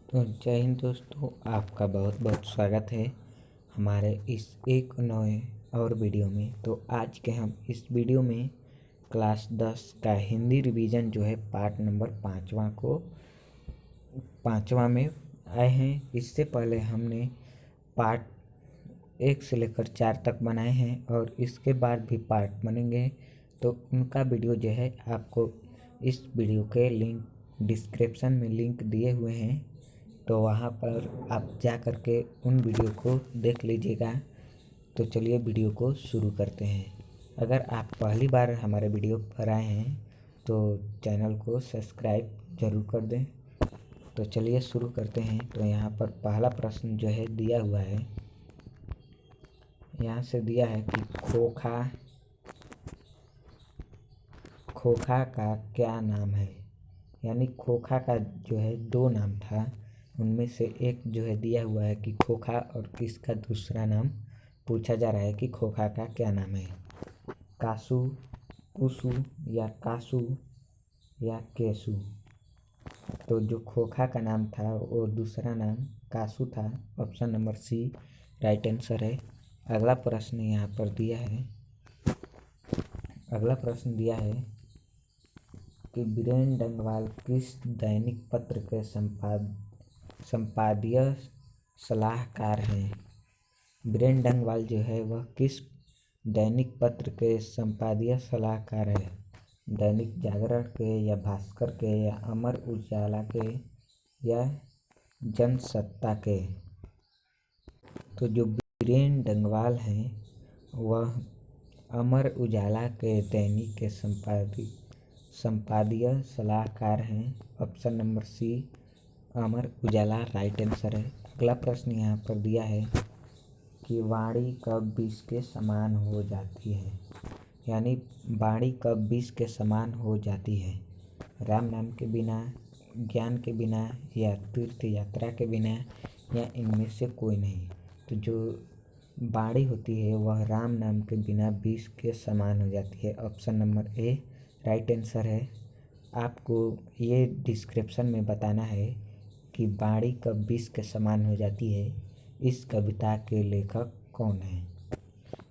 तो जय हिंद दोस्तों, आपका बहुत बहुत स्वागत है हमारे इस एक नए और वीडियो में। तो आज के हम इस वीडियो में क्लास 10 का हिंदी रिवीजन जो है पार्ट नंबर पाँचवा में आए हैं। इससे पहले हमने पार्ट 1 से लेकर 4 तक बनाए हैं और इसके बाद भी पार्ट बनेंगे। तो उनका वीडियो जो है आपको इस वीडियो के लिंक डिस्क्रिप्शन में लिंक दिए हुए हैं, तो वहाँ पर आप जा कर के उन वीडियो को देख लीजिएगा। तो चलिए वीडियो को शुरू करते हैं। अगर आप पहली बार हमारे वीडियो पर आए हैं तो चैनल को सब्सक्राइब ज़रूर कर दें। तो चलिए शुरू करते हैं। तो यहाँ पर पहला प्रश्न जो है दिया हुआ है, यहाँ से दिया है कि खोखा का क्या नाम है। यानी खोखा का जो है 2 नाम था, उनमें से एक जो है दिया हुआ है कि खोखा, और इसका दूसरा नाम पूछा जा रहा है कि खोखा का क्या नाम है। कासू, कुसु या कासू या केसु। तो जो खोखा का नाम था वो दूसरा नाम कासू था। Option number C right answer है। अगला प्रश्न यहाँ पर दिया है, अगला प्रश्न दिया है कि बीरेन डंगवाल किस दैनिक पत्र के संपादकीय सलाहकार हैं। बीरेन डंगवाल जो है वह किस दैनिक पत्र के संपादकीय सलाहकार है। दैनिक जागरण के, या भास्कर के, या अमर उजाला के, या जनसत्ता के। तो जो बीरेन डंगवाल हैं वह अमर उजाला के दैनिक के संपादकीय सलाहकार हैं। ऑप्शन नंबर सी अमर उजाला राइट आंसर है। अगला प्रश्न यहाँ पर दिया है कि वाणी कब विष के समान हो जाती है। यानी वाणी कब विष के समान हो जाती है। राम नाम के बिना, ज्ञान के बिना, या तीर्थ यात्रा के बिना, या इनमें से कोई नहीं। तो जो वाणी होती है वह राम नाम के बिना विष के समान हो जाती है। Option number A right answer है। आपको ये डिस्क्रिप्शन में बताना है कि वाणी कब विष के समान हो जाती है। इस कविता के लेखक कौन है।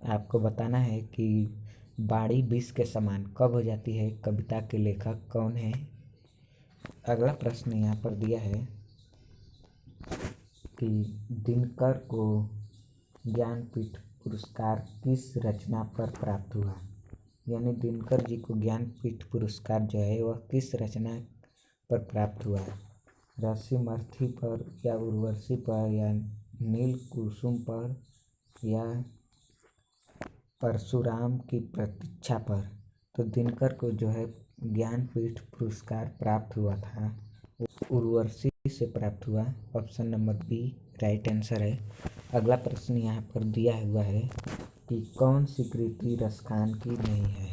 आपको बताना है कि वाणी विष के समान कब हो जाती है, कविता के लेखक कौन है। अगला प्रश्न यहाँ पर दिया है कि दिनकर को ज्ञानपीठ पुरस्कार किस रचना पर प्राप्त हुआ। यानी दिनकर जी को ज्ञानपीठ पुरस्कार जो है वह किस रचना पर प्राप्त हुआ है। रसीमर्थी पर, या उर्वशी पर, या नील कुसुम पर, या परशुराम की प्रतीक्षा पर। तो दिनकर को जो है ज्ञानपीठ पुरस्कार प्राप्त हुआ था, उर्वशी से प्राप्त हुआ। Option number B right answer है। अगला प्रश्न यहाँ पर दिया हुआ है कि कौन सी कृति रसखान की नहीं है।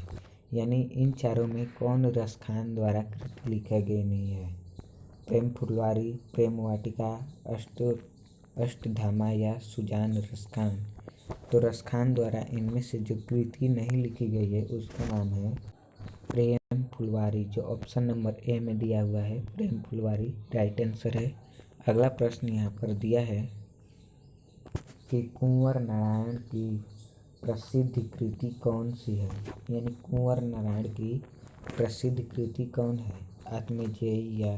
यानी इन चारों में कौन रसखान द्वारा कृति लिखी गई नहीं है। प्रेम फुलवारी, प्रेम वाटिका, अष्टधामा, या सुजान रसखान। तो रसखान द्वारा इनमें से जो कृति नहीं लिखी गई है उसका नाम है प्रेम फुलवारी, जो ऑप्शन नंबर ए में दिया हुआ है। प्रेम फुलवारी राइट आंसर है। अगला प्रश्न यहाँ पर दिया है कि कुंवर नारायण की प्रसिद्ध कृति कौन सी है। यानी कुंवर नारायण की प्रसिद्ध कृति कौन है। आत्मजयी, या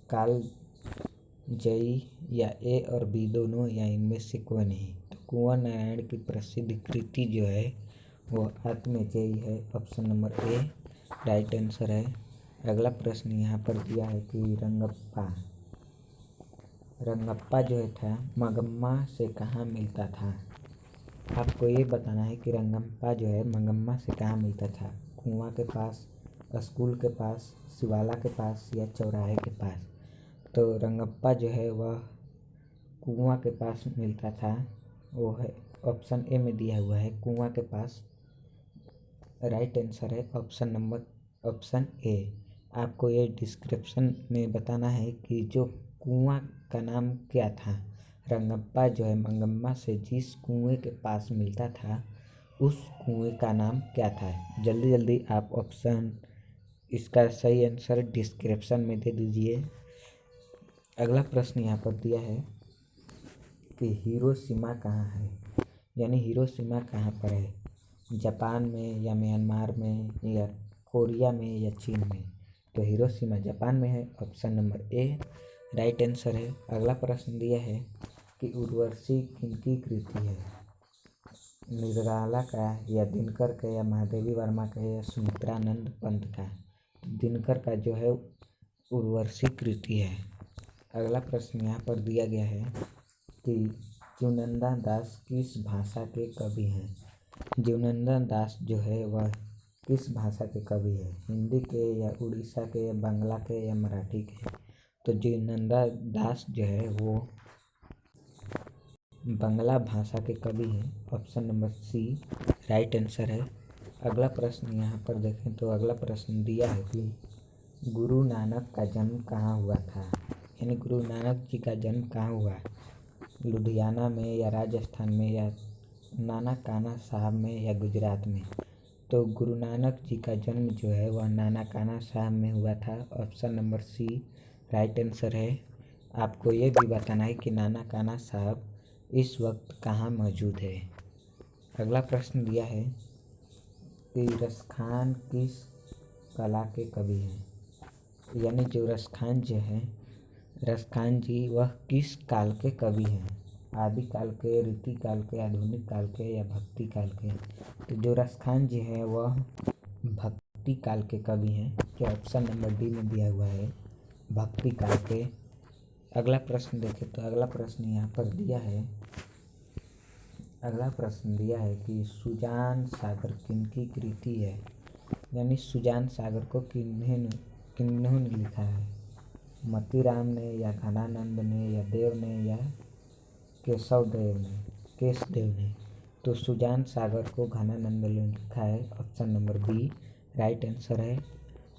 कालजयी, या ए और बी दोनों, या इनमें से कोई नहीं। तो कुंवर नारायण की प्रसिद्ध कृति जो है वो आत्मजयी है। Option number A right answer है। अगला प्रश्न यहाँ पर दिया है कि रंगप्पा जो है था मंगम्मा से कहाँ मिलता था। आपको ये बताना है कि रंगप्पा जो है मंगम्मा से कहाँ मिलता था। कुआं के पास, स्कूल के पास, शिवाला के पास, या चौराहे के पास। तो रंगप्पा जो है वह कुआं के पास मिलता था, वो है ऑप्शन ए में दिया हुआ है कुआं के पास राइट आंसर है। Option A. आपको ये डिस्क्रिप्शन में बताना है कि जो कुआं का नाम क्या था। रंगप्पा जो है मंगम्मा से जिस कुएं के पास मिलता था उस कुएं का नाम क्या था। जल्दी जल्दी आप ऑप्शन, इसका सही आंसर डिस्क्रिप्शन में दे दीजिए। अगला प्रश्न यहाँ पर दिया है कि हिरोशिमा कहाँ है, यानी हिरोशिमा कहाँ पर है, जापान में या म्यांमार में या कोरिया में या चीन में। तो हिरोशिमा जापान में है, option number A right answer है। अगला प्रश्न दिया है कि उर्वशी किनकी कृति है, निराला का या दिनकर का या महादेवी वर्मा का या सुमित्रानंद पंत का। दिनकर का जो है उर्वशी कृति है। अगला प्रश्न यहाँ पर दिया गया है कि जीवनंदा दास किस भाषा के कवि हैं। जीवनंदा दास जो है वह किस भाषा के कवि है, हिंदी के या उड़ीसा के या बांग्ला के या मराठी के। तो जीवनंदा दास जो है वो बांग्ला भाषा के कवि हैं, option number C right answer है। अगला प्रश्न यहाँ पर देखें तो अगला प्रश्न दिया है कि गुरु नानक का जन्म कहाँ हुआ था, यानी गुरु नानक जी का जन्म कहाँ हुआ, लुधियाना में या राजस्थान में या नानकाना साहब में या गुजरात में। तो गुरु नानक जी का जन्म जो है वह नानकाना साहब में हुआ था, option number C right answer है। आपको ये भी बताना है कि नानकाना साहब इस वक्त कहाँ मौजूद है। अगला प्रश्न दिया है कि रसखान किस कला के कवि हैं, यानी जो रसखान जो है रसखान जी वह किस काल के कवि हैं, आदिकाल के, रीतिकाल के, आधुनिक काल के या भक्ति काल के। तो जो रसखान जी है वह भक्ति काल के कवि हैं, जो ऑप्शन नंबर डी में दिया हुआ है भक्ति काल के। अगला प्रश्न देखें तो अगला प्रश्न यहाँ पर दिया है, अगला प्रश्न दिया है कि सुजान सागर किनकी कृति है, यानी सुजान सागर को किन्होंने लिखा है, मतीराम ने या घनानंद ने या देव ने या केशदेव ने। तो सुजान सागर को घनानंद ने लिखा है, option number B right answer है।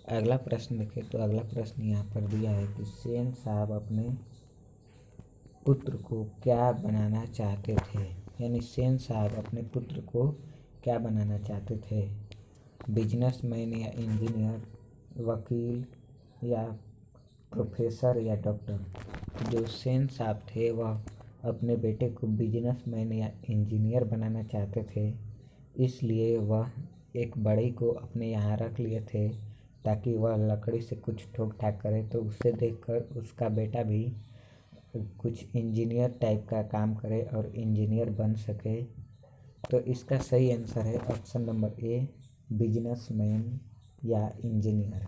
अगला प्रश्न देखें तो अगला प्रश्न यहाँ पर दिया है कि सेन साहब अपने पुत्र को क्या बनाना चाहते थे, यानी सेन साहब अपने पुत्र को क्या बनाना चाहते थे, बिजनेसमैन या इंजीनियर, वकील या प्रोफेसर या डॉक्टर। जो सेन साहब थे वह अपने बेटे को बिजनेसमैन या इंजीनियर बनाना चाहते थे, इसलिए वह एक बड़े को अपने यहाँ रख लिए थे ताकि वह लकड़ी से कुछ ठोक ठाक करे, तो उसे देखकर उसका बेटा भी कुछ इंजीनियर टाइप का काम करे और इंजीनियर बन सके। तो इसका सही आंसर है ऑप्शन नंबर ए बिजनेसमैन या इंजीनियर।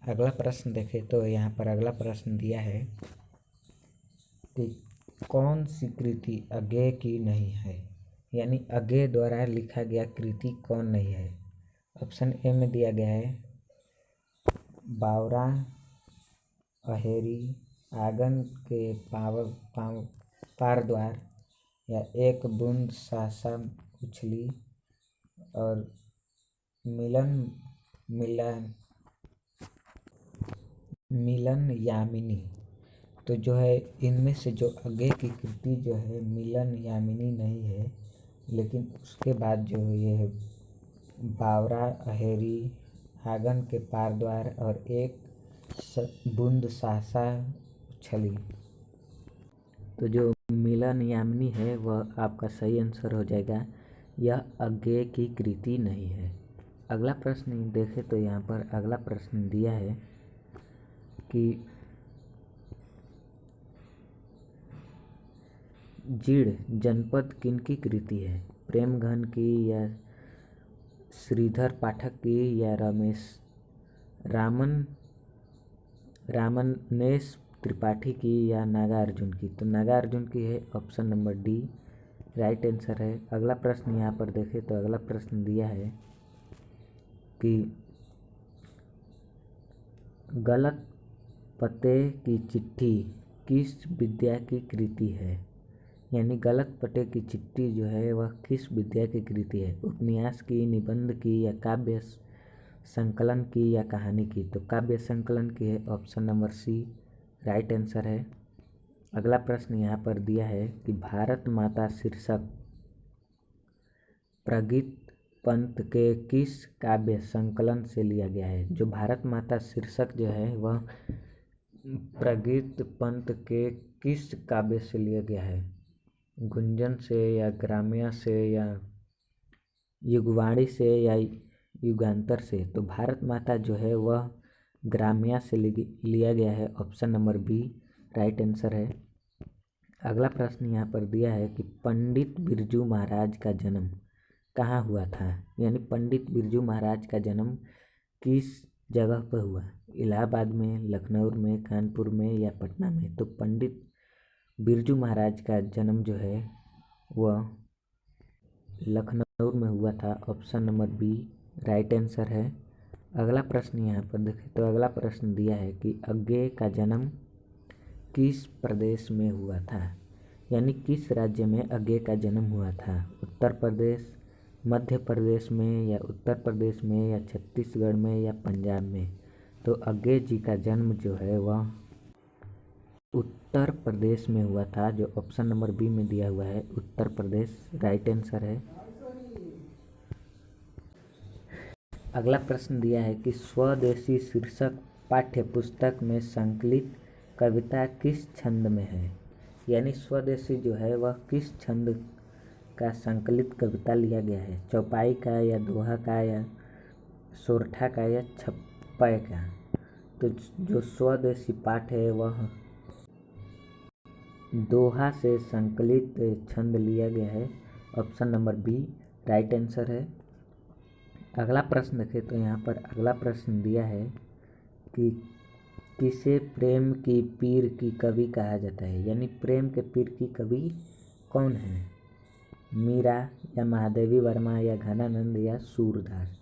अगला प्रश्न देखें तो यहाँ पर अगला प्रश्न दिया है कि कौन सी कृति अज्ञेय की नहीं है, यानी अज्ञेय द्वारा लिखा गया कृति कौन नहीं है। ऑप्शन ए में दिया गया है बावरा, अहेरी, आंगन के पार द्वार या एक बूंद सहसा उछली और मिलन यामिनी। तो जो है इनमें से जो अज्ञेय की कृति जो है मिलन यामिनी नहीं है, लेकिन उसके बाद जो ये है बावरा, अहेरी, आंगन के पार द्वार और एक बूंद सहसा उछली। तो जो मिलन यामिनी है वह आपका सही आंसर हो जाएगा, यह अज्ञेय की कृति नहीं है। अगला प्रश्न देखें तो यहाँ पर अगला प्रश्न दिया है कि जीड़ जनपद किनकी कृति है, प्रेमघन की या श्रीधर पाठक की या रामनेश त्रिपाठी की या नागार्जुन की। तो नागार्जुन की है, option number D right answer है। अगला प्रश्न यहाँ पर देखें तो अगला प्रश्न दिया है कि गलत पते की चिट्ठी किस विद्या की कृति है, यानी गलत पते की चिट्ठी जो है वह किस विद्या की कृति है, उपन्यास की, निबंध की या काव्य संकलन की या कहानी की। तो काव्य संकलन की है, option number C right answer है। अगला प्रश्न यहाँ पर दिया है कि भारत माता शीर्षक प्रगीत पंत के किस काव्य संकलन से लिया गया है। जो भारत माता शीर्षक जो है वह प्रगीत पंत के किस काव्य से लिया गया है? गुंजन से या ग्राम्या से या युगवाणी से या युगांतर से? तो भारत माता जो है वह ग्राम्या से लिया गया है। Option number B right answer है। अगला प्रश्न यहाँ पर दिया है कि पंडित बिरजू महाराज का जन्म कहाँ हुआ था? यानी पंडित बिरजू महाराज का जन्म किस जगह पर हुआ? इलाहाबाद में, लखनऊ में, कानपुर में या पटना में? तो पंडित बिरजू महाराज का जन्म जो है वह लखनऊ में हुआ था। Option number B right answer है। अगला प्रश्न यहाँ पर देखें तो अगला प्रश्न दिया है कि अज्ञेय का जन्म किस प्रदेश में हुआ था? यानी किस राज्य में अज्ञेय का जन्म हुआ था? उत्तर प्रदेश, मध्य प्रदेश में या उत्तर प्रदेश में या छत्तीसगढ़ में या पंजाब में? तो अज्ञेय जी का जन्म जो है वह उत्तर प्रदेश में हुआ था, जो ऑप्शन नंबर बी में दिया हुआ है उत्तर प्रदेश राइट आंसर है। अगला प्रश्न दिया है कि स्वदेशी शीर्षक पाठ्य पुस्तक में संकलित कविता किस छंद में है? यानी स्वदेशी जो है वह किस छंद का संकलित कविता लिया गया है? चौपाई का या दोहा का या सोरठा का या छप्पय का? तो जो स्वदेशी पाठ है वह दोहा से संकलित छंद लिया गया है। Option number B right answer है। अगला प्रश्न देखें तो यहाँ पर अगला प्रश्न दिया है कि किसे प्रेम की पीर की कवि कहा जाता है? यानी प्रेम के पीर की कवि कौन है? मीरा या महादेवी वर्मा या घनानंद या सूरदास?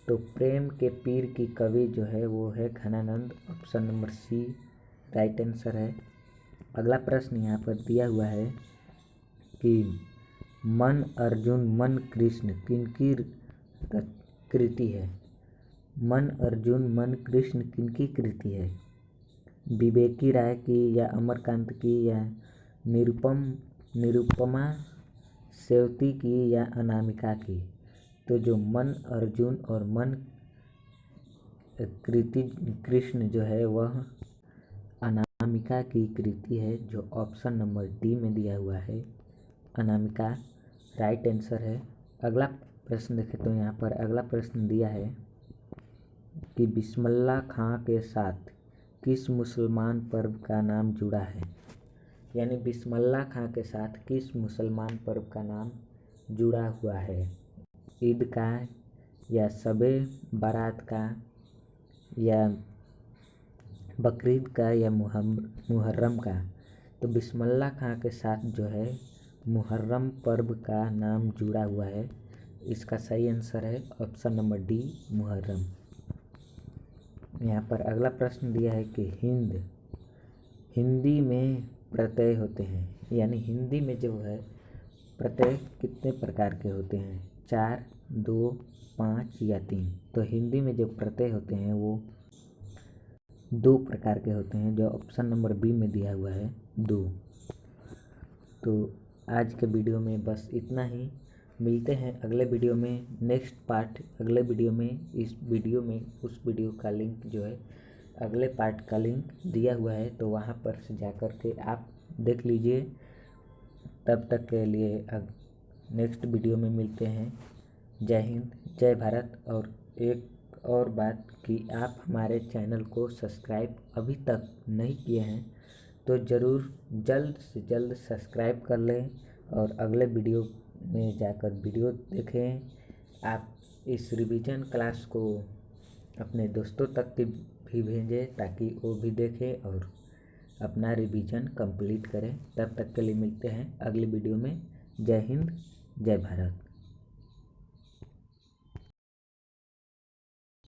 तो प्रेम के पीर की कवि जो है वो है Ghananand. Option number C right answer है। अगला प्रश्न यहाँ पर दिया हुआ है कि मन अर्जुन मन कृष्ण किनकी कृति है? मन अर्जुन मन कृष्ण किनकी कृति है? विवेकी राय की या अमरकांत की या निरुपमा सेवती की या अनामिका की? तो जो मन अर्जुन और मन कृति कृष्ण जो है वह अनामिका की कृति है, जो ऑप्शन नंबर डी में दिया हुआ है अनामिका राइट आंसर है। अगला प्रश्न देखें तो यहाँ पर अगला प्रश्न दिया है कि बिस्मिल्लाह खां के साथ किस मुसलमान पर्व का नाम जुड़ा है? यानी बिस्मिल्लाह खां के साथ किस मुसलमान पर्व का नाम जुड़ा हुआ है? ईद का या शबे बारात का या बकरीद का या मुहर्रम का? तो बिस्मिल्लाह खां के साथ जो है मुहर्रम पर्व का नाम जुड़ा हुआ है। इसका सही आंसर है ऑप्शन नंबर डी मुहर्रम। यहाँ पर अगला प्रश्न दिया है कि हिंदी में प्रत्यय होते हैं, यानी हिंदी में जो है प्रत्यय कितने प्रकार के होते हैं? 4, 2, 5 या 3? तो हिंदी में जो प्रत्यय होते हैं वो 2 प्रकार के होते हैं, जो ऑप्शन नंबर बी में दिया हुआ है 2। तो आज के वीडियो में बस इतना ही। मिलते हैं अगले वीडियो में, नेक्स्ट पार्ट अगले वीडियो में। इस वीडियो में उस वीडियो का लिंक जो है अगले पार्ट का लिंक दिया हुआ है, तो वहाँ पर से जा कर के आप देख लीजिए। तब तक के लिए नेक्स्ट वीडियो में मिलते हैं। जय हिंद, जय भारत। और एक और बात कि आप हमारे चैनल को सब्सक्राइब अभी तक नहीं किए हैं तो ज़रूर जल्द से जल्द सब्सक्राइब कर लें और अगले वीडियो में जाकर वीडियो देखें। आप इस रिवीजन क्लास को अपने दोस्तों तक भी भेजें ताकि वो भी देखें और अपना रिवीजन कंप्लीट करें। तब तक के लिए मिलते हैं अगली वीडियो में। जय हिंद, जय भारत।